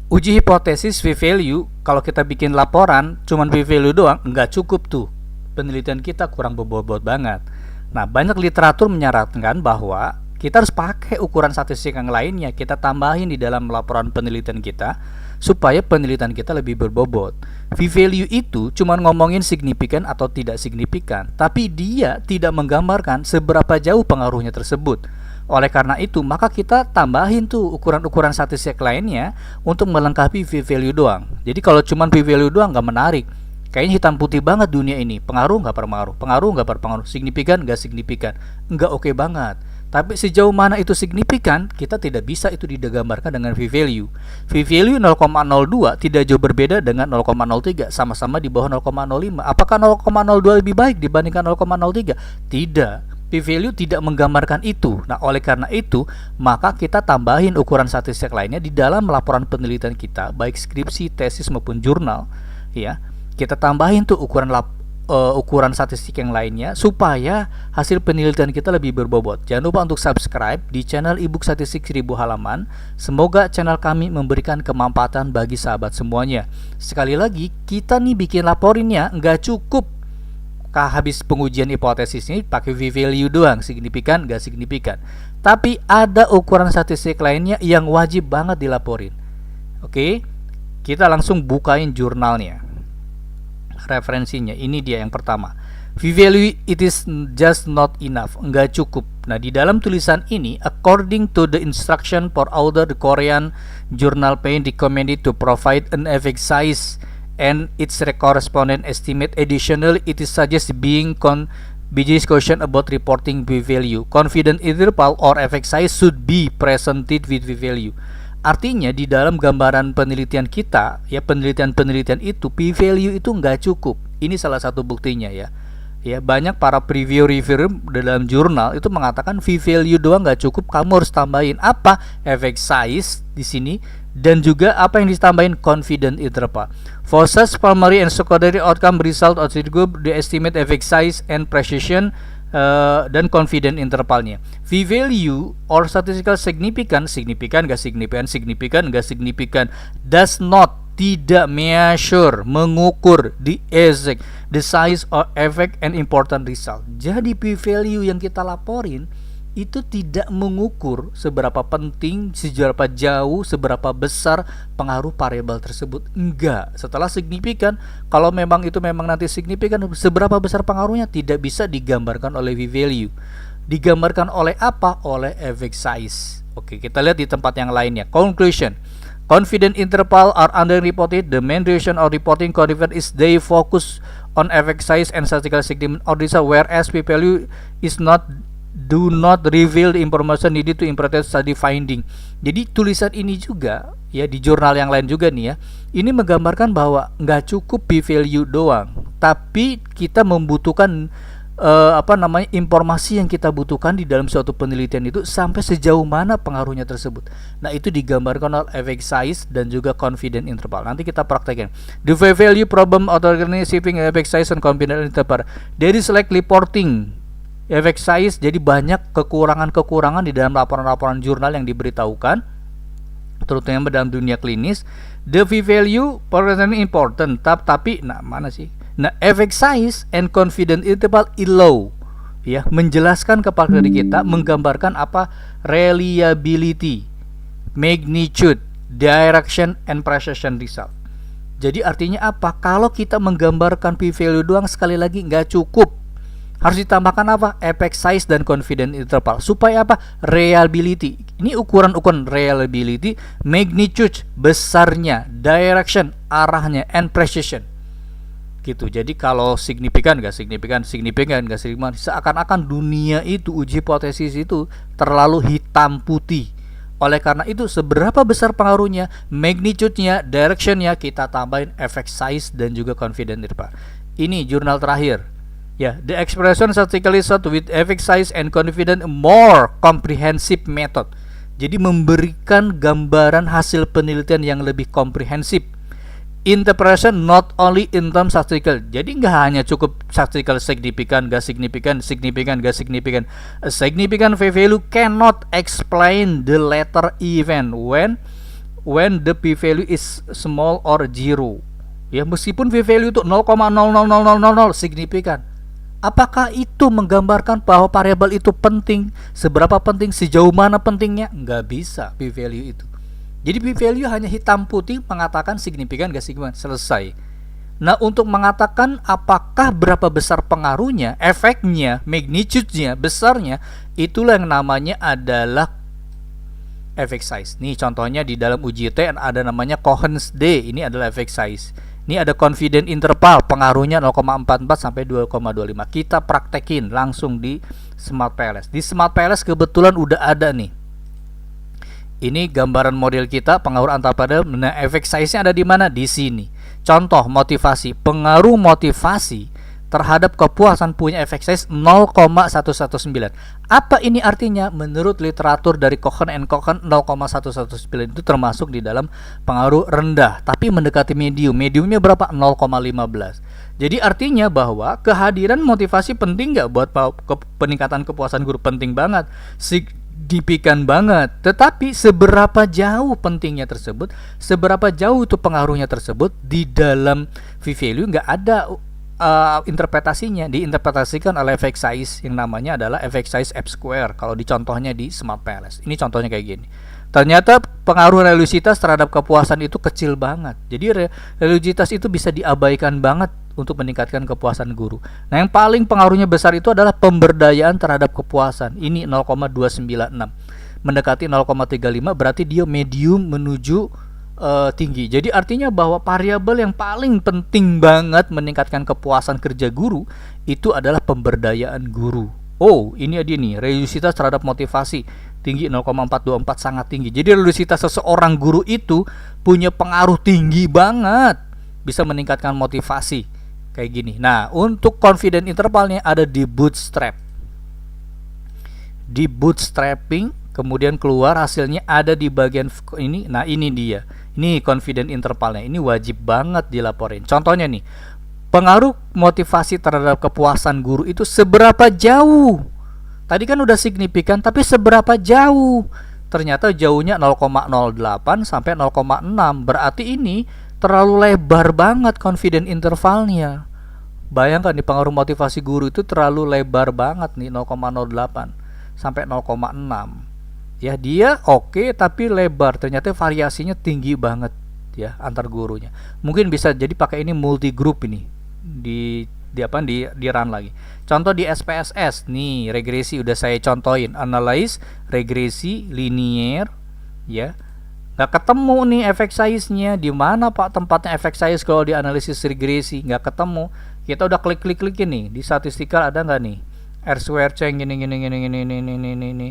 Uji hipotesis p-value, kalau kita bikin laporan cuman p-value doang, nggak cukup tuh. Penelitian kita kurang berbobot banget. Nah, banyak literatur menyarankan bahwa kita harus pakai ukuran statistik yang lainnya, kita tambahin di dalam laporan penelitian kita, supaya penelitian kita lebih berbobot. P-value itu cuma ngomongin signifikan atau tidak signifikan, tapi dia tidak menggambarkan seberapa jauh pengaruhnya tersebut. Oleh karena itu, maka kita tambahin tuh ukuran-ukuran statistik lainnya untuk melengkapi p-value doang. Jadi kalau cuma p-value doang nggak menarik. Kayaknya hitam putih banget dunia ini. Pengaruh nggak berpengaruh, pengaruh nggak berpengaruh, signifikan nggak signifikan, nggak oke banget. Tapi sejauh mana itu signifikan, kita tidak bisa itu digambarkan dengan p-value. P-value 0,02 tidak jauh berbeda dengan 0,03, sama-sama di bawah 0,05. Apakah 0,02 lebih baik dibandingkan 0,03? Tidak. P-value tidak menggambarkan itu. Nah, oleh karena itu, maka kita tambahin ukuran statistik lainnya di dalam laporan penelitian kita, baik skripsi, tesis maupun jurnal, ya. Kita tambahin tuh ukuran statistik yang lainnya supaya hasil penelitian kita lebih berbobot. Jangan lupa untuk subscribe di channel ebook statistik 1000 halaman. Semoga channel kami memberikan kemanfaatan bagi sahabat semuanya. Sekali lagi, kita nih bikin laporinnya nggak cukup habis pengujian hipotesis ini pakai p-value doang, signifikan nggak signifikan. Tapi ada ukuran statistik lainnya yang wajib banget dilaporin. Oke, kita langsung bukain jurnalnya, referensinya. Ini dia yang pertama. P-value it is just not enough, nggak cukup. Nah, di dalam tulisan ini, according to the instruction for author, the Korean Journal Pain recommended to provide an effect size and its corresponding estimate. Additionally, it is suggest being discussion about reporting p-value. Confidence interval or effect size should be presented with p-value. Artinya di dalam gambaran penelitian kita, ya, penelitian itu p-value itu nggak cukup. Ini salah satu buktinya, ya. Ya, banyak para reviewer dalam jurnal itu mengatakan p-value doang nggak cukup, kamu harus tambahin apa? Effect size di sini, dan juga apa yang ditambahin? Confidence interval. For such primary and secondary outcome result of the group, the estimate effect size and precision dan confidence intervalnya. P-value or statistical significance, signifikan gak signifikan, signifikan gak signifikan, does not, tidak measure, mengukur the exact, the size or effect and important result. Jadi p-value yang kita laporin itu tidak mengukur seberapa penting, seberapa jauh, seberapa besar pengaruh variabel tersebut. Enggak. Setelah signifikan, kalau memang itu memang nanti signifikan, seberapa besar pengaruhnya tidak bisa digambarkan oleh p-value. Digambarkan oleh apa? Oleh effect size. Oke, kita lihat di tempat yang lainnya. Conclusion. Confidence interval are underreported. The main reason of reporting confidence is they focus on effect size and statistical significance of result, whereas p-value is not, do not reveal the information needed to interpret study finding. Jadi tulisan ini juga, ya, di jurnal yang lain juga nih, ya, ini menggambarkan bahwa nggak cukup p-value doang, tapi kita membutuhkan informasi yang kita butuhkan di dalam suatu penelitian itu sampai sejauh mana pengaruhnya tersebut. Nah, itu digambarkan oleh effect size dan juga confidence interval. Nanti kita praktekkan. The value problem of organizing effect size and confidence interval. There is like reporting effect size, jadi banyak kekurangan-kekurangan di dalam laporan-laporan jurnal yang diberitahukan, terutama dalam dunia klinis. The p-value personally important, tapi nah mana sih? Nah, effect size and confidence interval low, ya, menjelaskan kepada diri kita, menggambarkan apa? Reliability, magnitude, direction, and precision result. Jadi artinya apa? Kalau kita menggambarkan p-value doang, sekali lagi nggak cukup. Harus ditambahkan apa? Effect size dan confidence interval. Supaya apa? Reliability. Ini ukuran-ukuran reliability, magnitude, besarnya, direction, arahnya, and precision. Gitu. Jadi kalau signifikan gak signifikan, signifikan gak signifikan, seakan-akan dunia itu, uji hipotesis itu terlalu hitam putih. Oleh karena itu, seberapa besar pengaruhnya, magnitude-nya, direction-nya, kita tambahin effect size dan juga confidence interval. Ini jurnal terakhir. Ya, the expression statistically showed with effect size and confidence more comprehensive method. Jadi memberikan gambaran hasil penelitian yang lebih komprehensif. Interpretation not only in terms statistical. Jadi nggak hanya cukup statistical signifikan, gak signifikan, signifikan, gak signifikan. A significant p-value cannot explain the later event when the p-value is small or zero. Ya, meskipun p-value itu 0,00000 signifikan. Apakah itu menggambarkan bahwa variabel itu penting? Seberapa penting? Sejauh mana pentingnya? Nggak bisa p-value itu. Jadi p-value hanya hitam putih mengatakan signifikan gak signifikan, selesai. Nah, untuk mengatakan apakah berapa besar pengaruhnya, efeknya, magnitude-nya, besarnya, itulah yang namanya adalah effect size. Nih contohnya di dalam UJT ada namanya Cohen's d. Ini adalah effect size. Ini ada confidence interval, pengaruhnya 0,44 sampai 2,25. Kita praktekin langsung di Smart PLS. Di Smart PLS kebetulan udah ada nih. Ini gambaran model kita, pengaruh antar variabel. Nah, effect size-nya ada di mana? Di sini. Contoh motivasi, pengaruh motivasi terhadap kepuasan punya effect size 0,119. Apa ini artinya? Menurut literatur dari Cohen and Cohen, 0,119 itu termasuk di dalam pengaruh rendah, tapi mendekati medium. Mediumnya berapa? 0,15. Jadi artinya bahwa kehadiran motivasi penting nggak buat peningkatan kepuasan guru? Penting banget, signifikan banget. Tetapi seberapa jauh pentingnya tersebut, seberapa jauh itu pengaruhnya tersebut, di dalam v-value nggak ada interpretasinya. Diinterpretasikan oleh effect size yang namanya adalah effect size F-square kalau di contohnya di Smart PLS. Ini contohnya kayak gini. Ternyata pengaruh religiositas terhadap kepuasan itu kecil banget. Jadi religiositas itu bisa diabaikan banget untuk meningkatkan kepuasan guru. Nah, yang paling pengaruhnya besar itu adalah pemberdayaan terhadap kepuasan. Ini 0,296. Mendekati 0,35, berarti dia medium menuju tinggi. Jadi artinya bahwa variabel yang paling penting banget meningkatkan kepuasan kerja guru itu adalah pemberdayaan guru. Oh, ini dia nih, religiositas terhadap motivasi tinggi 0,424, sangat tinggi. Jadi religiositas seseorang guru itu punya pengaruh tinggi banget, bisa meningkatkan motivasi kayak gini. Nah, untuk confidence intervalnya ada di bootstrap. Di bootstrapping, kemudian keluar hasilnya ada di bagian ini. Nah, ini dia. Ini confidence intervalnya. Ini wajib banget dilaporin. Contohnya nih, pengaruh motivasi terhadap kepuasan guru itu seberapa jauh? Tadi kan udah signifikan, tapi seberapa jauh? Ternyata jauhnya 0,08 sampai 0,6. Berarti ini terlalu lebar banget confidence intervalnya. Bayangkan nih, pengaruh motivasi guru itu terlalu lebar banget nih, 0,08 sampai 0,6. Ya, dia oke, tapi lebar. Ternyata variasinya tinggi banget ya antar gurunya. Mungkin bisa jadi pakai ini multi group ini di run lagi. Contoh di SPSS nih, regresi udah saya contohin, analyze regresi linear ya. Nggak ketemu nih effect size-nya. Di mana Pak tempatnya effect size kalau di analisis regresi? Nggak ketemu. Kita udah klik ini di statistikal, ada nggak nih? R-square change ini.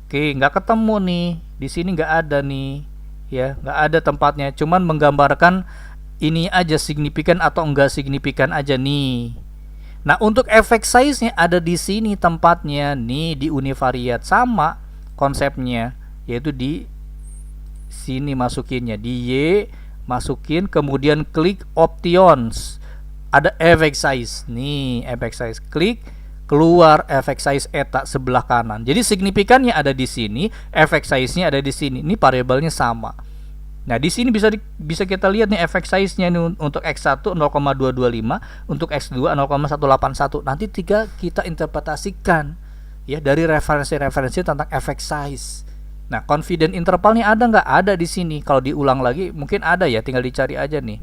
Oke, nggak ketemu nih. Di sini nggak ada nih. Ya, nggak ada tempatnya. Cuman menggambarkan ini aja, signifikan atau enggak signifikan aja nih. Nah, untuk effect size-nya ada di sini tempatnya nih, di univariat. Sama konsepnya, yaitu di sini masukinnya, di Y masukin, kemudian klik options. Ada effect size nih, effect size, klik, keluar effect size eta sebelah kanan. Jadi signifikannya ada di sini, effect size-nya ada di sini. Ini variabelnya sama. Nah, di sini bisa kita lihat nih effect size-nya nih, untuk X1 0,225, untuk X2 0,181. Nanti kita interpretasikan ya dari referensi-referensi tentang effect size. Nah, confidence intervalnya ada nggak? Ada di sini. Kalau diulang lagi mungkin ada ya, tinggal dicari aja nih.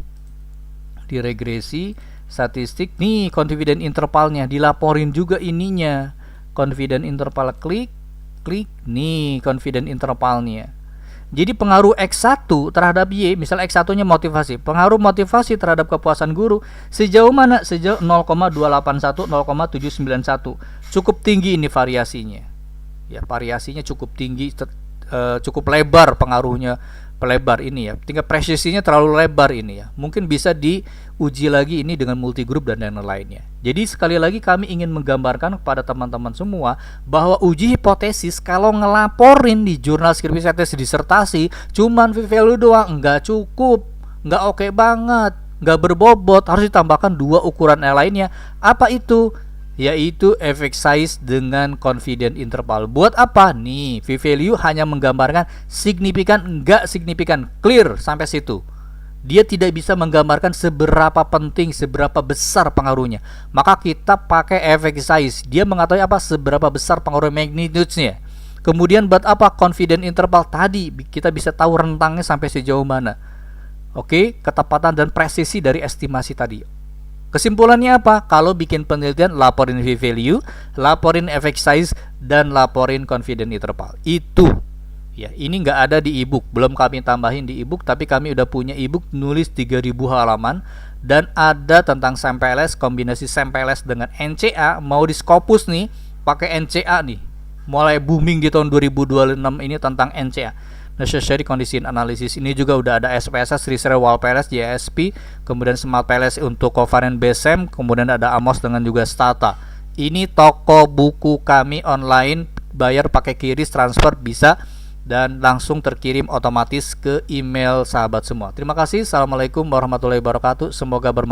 Di regresi statistik nih, confidence intervalnya dilaporin juga ininya. Confidence interval, klik nih confidence intervalnya. Jadi pengaruh X1 terhadap Y, misal X1 nya motivasi, pengaruh motivasi terhadap kepuasan guru sejauh mana? Sejauh 0,281, 0,791. Cukup tinggi ini variasinya. Ya, variasinya cukup tinggi, cukup lebar pengaruhnya, pelebar ini ya. Tingkat presisinya terlalu lebar ini ya. Mungkin bisa diuji lagi ini dengan multigroup dan lain-lainnya. Jadi sekali lagi kami ingin menggambarkan kepada teman-teman semua bahwa uji hipotesis kalau ngelaporin di jurnal skripsi tesis disertasi cuman v-value doang nggak cukup, nggak oke banget, nggak berbobot, harus ditambahkan dua ukuran yang lainnya. Apa itu? yaitu effect size dengan confident interval. Buat apa? Nih, V-value hanya menggambarkan signifikan, enggak signifikan, clear sampai situ. Dia tidak bisa menggambarkan seberapa penting, seberapa besar pengaruhnya. Maka kita pakai effect size. Dia mengetahui apa? Seberapa besar pengaruh magnitude-nya. Kemudian buat apa? Confident interval tadi kita bisa tahu rentangnya sampai sejauh mana. Oke, ketepatan dan presisi dari estimasi tadi. Kesimpulannya apa? Kalau bikin penelitian, laporin V-value, laporin effect size, dan laporin confident interval. Itu. Ya, ini nggak ada di ebook, belum kami tambahin di ebook, tapi kami udah punya ebook nulis 3000 halaman dan ada tentang SampleS, kombinasi SampleS dengan NCA. Mau di Scopus nih, pakai NCA nih. Mulai booming di tahun 2026 ini tentang NCA. Necessary Condition Analysis. Ini juga udah ada SPSS, Research Wall PLS, JSP, kemudian Smart PLS untuk Covariant Basem, kemudian ada Amos dengan juga Stata. Ini toko buku kami online, bayar pakai QRIS, transfer bisa, dan langsung terkirim otomatis ke email sahabat semua. Terima kasih. Assalamualaikum warahmatullahi wabarakatuh. Semoga bermanfaat.